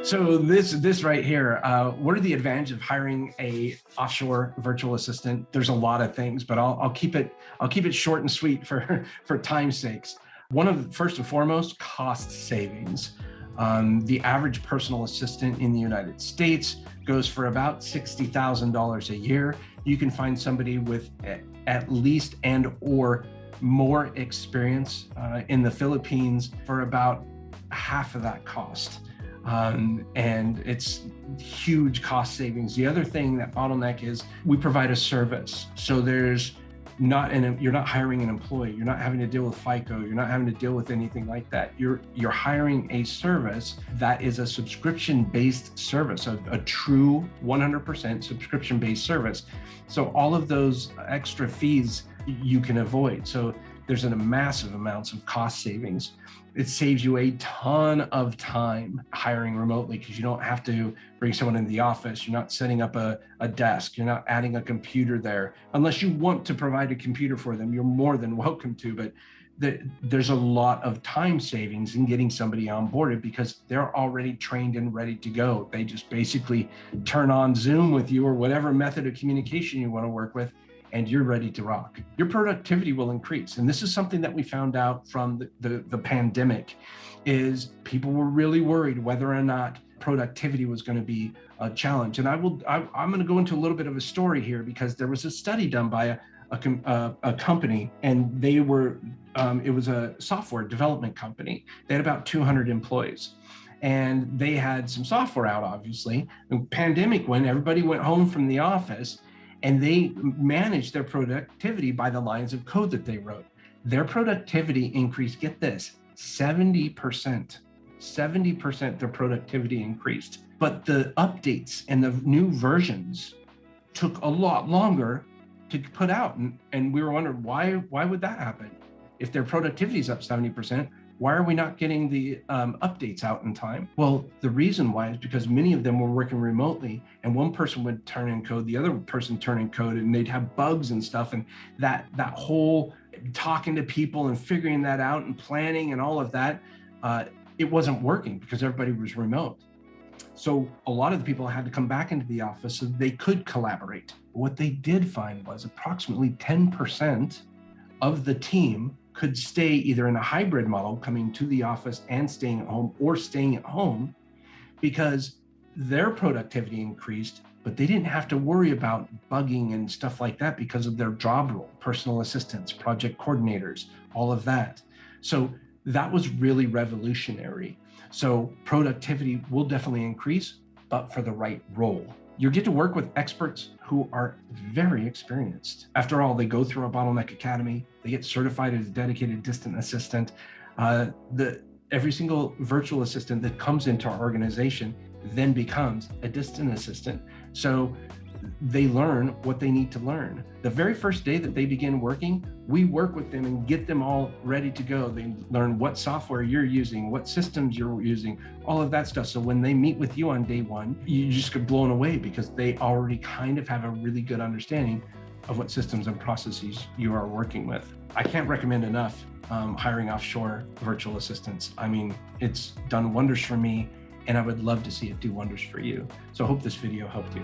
So this right here, what are the advantages of hiring a offshore virtual assistant? There's a lot of things, but I'll keep it short and sweet for time's sakes. First and foremost, cost savings. The average personal assistant in the United States goes for about $60,000 a year. You can find somebody with at least and or more experience in the Philippines for about half of that cost. And it's huge cost savings. The other thing that Bottleneck is we provide a service. So you're not hiring an employee. You're not having to deal with FICO. You're not having to deal with anything like that. You're hiring a service that is a subscription-based service, a true 100% subscription-based service. So all of those extra fees you can avoid. So there's a massive amounts of cost savings. It saves you a ton of time hiring remotely because you don't have to bring someone into the office. You're not setting up a desk. You're not adding a computer there. Unless you want to provide a computer for them, you're more than welcome to. But there's a lot of time savings in getting somebody onboarded because they're already trained and ready to go. They just basically turn on Zoom with you or whatever method of communication you want to work with, and you're ready to rock. Your productivity will increase. And this is something that we found out from the pandemic, is people were really worried whether or not productivity was going to be a challenge. And I'm going to go into a little bit of a story here because there was a study done by a company, and it was a software development company. They had about 200 employees. And they had some software out, obviously. The pandemic, when everybody went home from the office, and they managed their productivity by the lines of code that they wrote. Their productivity increased, get this, 70%. 70% their productivity increased. But the updates and the new versions took a lot longer to put out. And we were wondering, why would that happen? If their productivity is up 70%, why are we not getting the updates out in time? Well, the reason why is because many of them were working remotely, and one person would turn in code, the other person turn in code, and they'd have bugs and stuff. And that whole talking to people and figuring that out and planning and all of that, it wasn't working because everybody was remote. So a lot of the people had to come back into the office so they could collaborate. What they did find was approximately 10% of the team could stay either in a hybrid model, coming to the office and staying at home, or staying at home, because their productivity increased, but they didn't have to worry about bugging and stuff like that because of their job role, personal assistants, project coordinators, all of that. So that was really revolutionary. So productivity will definitely increase, but for the right role. You get to work with experts who are very experienced. After all, they go through a Bottleneck Academy, they get certified as a dedicated distant assistant. Every single virtual assistant that comes into our organization then becomes a distant assistant. So they learn what they need to learn. The very first day that they begin working, we work with them and get them all ready to go. They learn what software you're using, what systems you're using, all of that stuff. So when they meet with you on day one, you just get blown away because they already kind of have a really good understanding of what systems and processes you are working with. I can't recommend enough hiring offshore virtual assistants. I mean, it's done wonders for me, and I would love to see it do wonders for you. So I hope this video helped you.